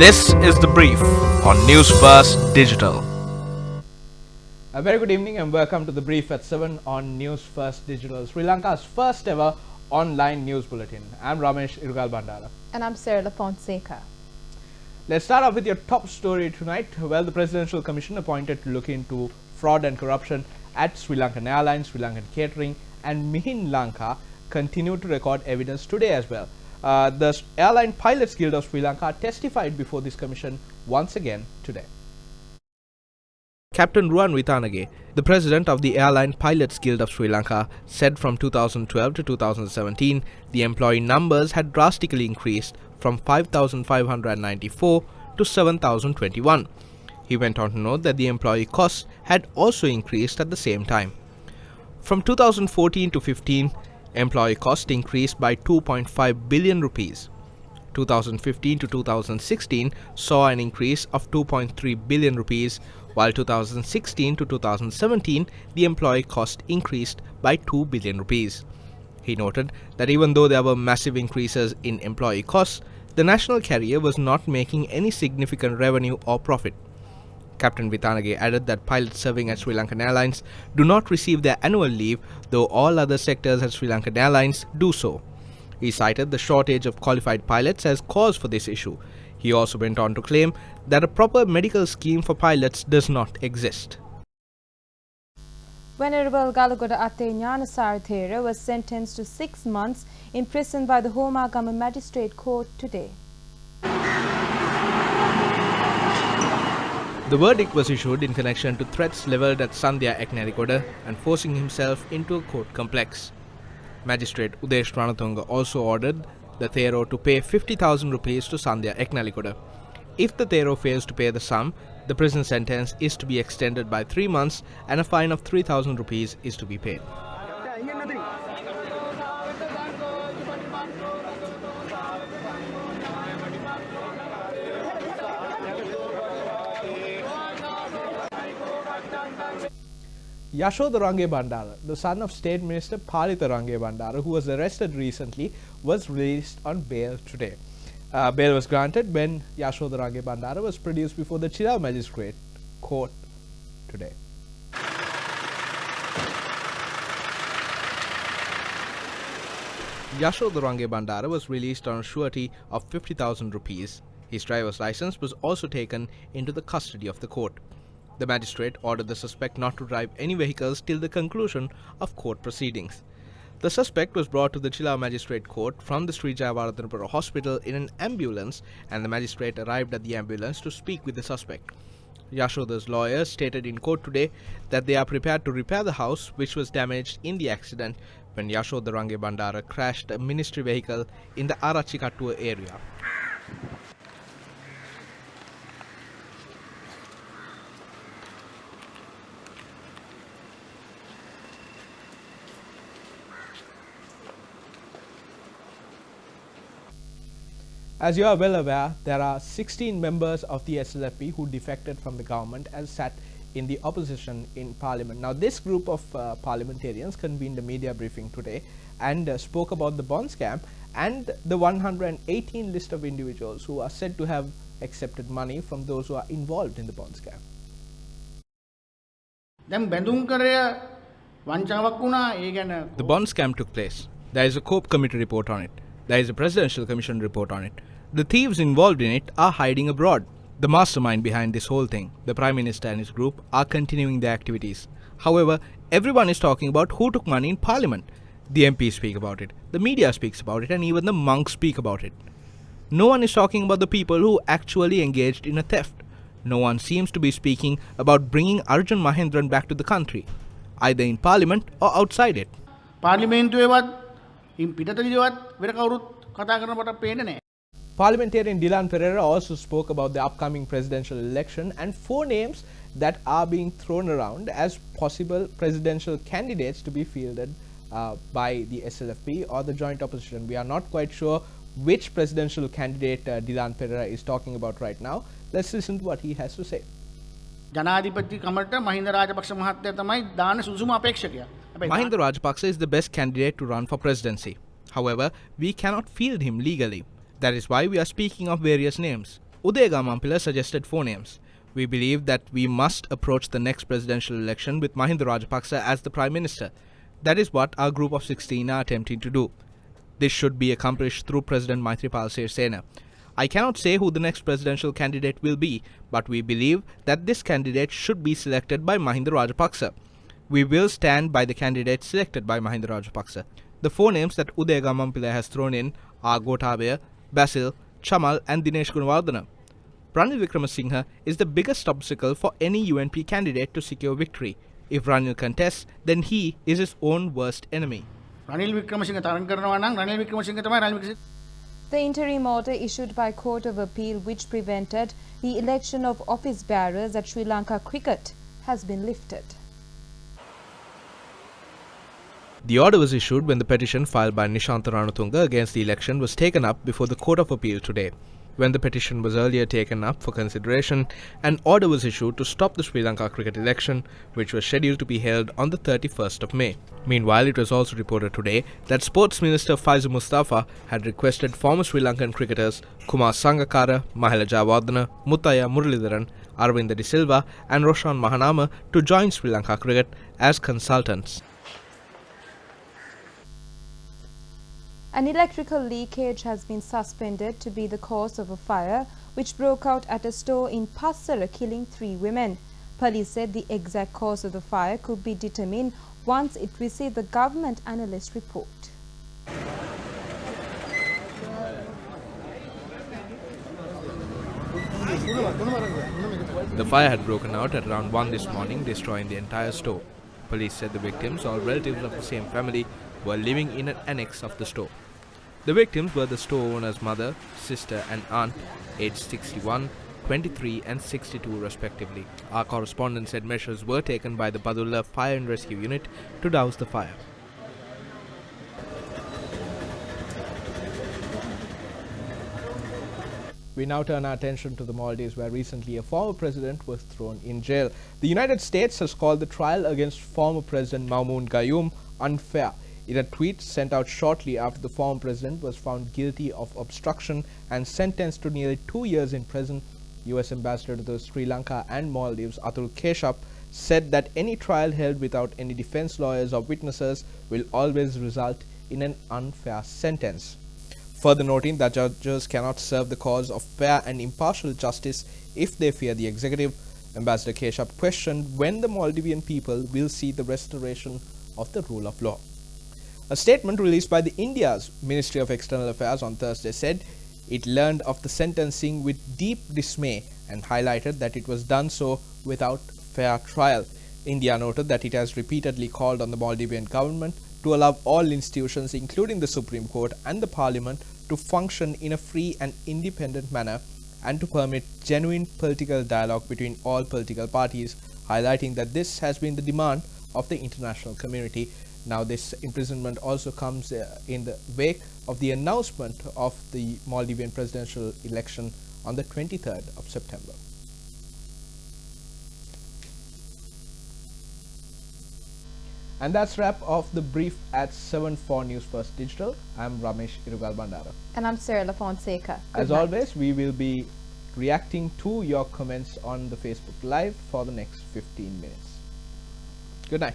This is the brief on Newsfirst Digital. A very good evening and welcome to the brief at 7 on Newsfirst Digital, Sri Lanka's first ever online news bulletin. I'm Ramesh, Irugalbandara. And I'm Serala, Fonseka. Let's start off with your top story tonight. Well, the Presidential Commission appointed to look into fraud and corruption at Sri Lankan Airlines, Sri Lankan Catering and Mihin Lanka continue to record evidence today as well. The Airline Pilots Guild of Sri Lanka testified before this commission once again today. Captain Ruan Witanage, the president of the Airline Pilots Guild of Sri Lanka, said from 2012 to 2017, the employee numbers had drastically increased from 5,594 to 7,021. He went on to note that the employee costs had also increased at the same time. From 2014 to 15, employee cost increased by 2.5 billion rupees. 2015 to 2016 saw an increase of 2.3 billion rupees, while 2016 to 2017 the employee cost increased by 2 billion rupees. He noted that even though there were massive increases in employee costs, the national carrier was not making any significant revenue or profit. Captain Witanage added that pilots serving at Sri Lankan Airlines do not receive their annual leave, though all other sectors at Sri Lankan Airlines do so. He cited the shortage of qualified pilots as cause for this issue. He also went on to claim that a proper medical scheme for pilots does not exist. Venerable Galagoda Atte Gnanasara was sentenced to 6 months in prison by the Homagama Magistrate Court today. The verdict was issued in connection to threats levelled at Sandhya Eknarikoda and forcing himself into a court complex. Magistrate Udesh Ranatunga also ordered the Thero to pay 50,000 rupees to Sandhya Eknarikoda. If the Thero fails to pay the sum, the prison sentence is to be extended by 3 months and a fine of 3,000 rupees is to be paid. Yashoda Rangebandara, the son of State Minister Palitha Rangebandara, who was arrested recently, was released on bail today. Bail was granted when Yashoda Rangebandara was produced before the Chilao Magistrate Court today. Yashoda Rangebandara was released on a surety of 50,000 rupees. His driver's license was also taken into the custody of the court. The magistrate ordered the suspect not to drive any vehicles till the conclusion of court proceedings. The suspect was brought to the Chilao Magistrate Court from the Sri Jayawardhanapura Hospital in an ambulance, and the magistrate arrived at the ambulance to speak with the suspect. Yashoda's lawyers stated in court today that they are prepared to repair the house which was damaged in the accident when Yashoda Rangebandara crashed a ministry vehicle in the Arachikattua area. As you are well aware, there are 16 members of the SLFP who defected from the government and sat in the opposition in Parliament. Now, this group of parliamentarians convened a media briefing today and spoke about the bond scam and the 118 list of individuals who are said to have accepted money from those who are involved in the bond scam. The bond scam took place. There is a COPE committee report on it. There is a Presidential Commission report on it. The thieves involved in it are hiding abroad. The mastermind behind this whole thing, the Prime Minister and his group, are continuing their activities. However, everyone is talking about who took money in Parliament. The MPs speak about it, the media speaks about it, and even the monks speak about it. No one is talking about the people who actually engaged in a theft. No one seems to be speaking about bringing Arjun Mahendran back to the country, either in parliament or outside it. පාර්ලිමේන්තුවේවත් පිටතදීවත් වෙන කවුරුත් කතා කරන කොට පේන්නේ නැහැ. Parliamentarian Dilan Pereira also spoke about the upcoming presidential election and 4 names that are being thrown around as possible presidential candidates to be fielded by the SLFP or the joint opposition. We are not quite sure which presidential candidate Dilan Pereira is talking about right now. Let's listen to what he has to say. ජනාධිපති කමට මහින්ද රාජපක්ෂ මහත්තයා තමයි දාන සුසුම අපේක්ෂකයා. Mahinda Rajapaksa is the best candidate to run for presidency. However, we cannot field him legally. That is why we are speaking of various names. Irugalbandara suggested 4 names. We believe that we must approach the next presidential election with Mahinda Rajapaksa as the Prime Minister. That is what our group of 16 are attempting to do. This should be accomplished through President Maithripala Sirisena. I cannot say who the next presidential candidate will be, but we believe that this candidate should be selected by Mahinda Rajapaksa. We will stand by the candidate selected by Mahinda Rajapaksa. The 4 names that Irugalbandara has thrown in are Gotabaya, Basil, Chamal and Dinesh Gunawardena. Ranil Wickremesinghe is the biggest obstacle for any UNP candidate to secure victory. If Ranil contests, then he is his own worst enemy. Ranil Wickremesinghe තරඟ කරනවා නම් රනිල් වික්‍රමසිංහ තමයි Ranil Wickremesinghe. The interim order issued by Court of Appeal which prevented the election of office bearers at Sri Lanka cricket has been lifted. The order was issued when the petition filed by Nishantha Ranatunga against the election was taken up before the Court of Appeal today. When the petition was earlier taken up for consideration, an order was issued to stop the Sri Lanka cricket election, which was scheduled to be held on the 31st of May. Meanwhile, it was also reported today that Sports Minister Faizu Mustafa had requested former Sri Lankan cricketers Kumar Sangakkara, Mahela Jayawardena, Muthaiya Muralidharan, Aravinda De Silva and Roshan Mahanama to join Sri Lanka cricket as consultants. An electrical leakage has been suspended to be the cause of a fire which broke out at a store in Passara, killing 3 women. Police said the exact cause of the fire could be determined once it received the government analyst report. The fire had broken out at around 1 this morning, destroying the entire store. Police said the victims, all relatives of the same family, were living in an annex of the store. The victims were the store owner's mother, sister and aunt, aged 61, 23 and 62 respectively. Our correspondent said measures were taken by the Badulla Fire and Rescue Unit to douse the fire. We now turn our attention to the Maldives, where recently a former president was thrown in jail. The United States has called the trial against former President Maumoon Gayoom unfair. In a tweet sent out shortly after the former president was found guilty of obstruction and sentenced to nearly 2 years in prison, U.S. Ambassador to Sri Lanka and Maldives Atul Keshap said that any trial held without any defense lawyers or witnesses will always result in an unfair sentence. Further noting that judges cannot serve the cause of fair and impartial justice if they fear the executive, Ambassador Keshap questioned when the Maldivian people will see the restoration of the rule of law. A statement released by the India's Ministry of External Affairs on Thursday said it learned of the sentencing with deep dismay and highlighted that it was done so without fair trial. India noted that it has repeatedly called on the Maldivian government to allow all institutions, including the Supreme Court and the Parliament, to function in a free and independent manner and to permit genuine political dialogue between all political parties, highlighting that this has been the demand of the international community. Now, this imprisonment also comes in the wake of the announcement of the Maldivian presidential election on the 23rd of September. And that's wrap of the brief at 7 for News First Digital. I'm Ramesh Irugalbandara. And I'm Serala Fonseka. As always, we will be reacting to your comments on the Facebook Live for the next 15 minutes. Good night.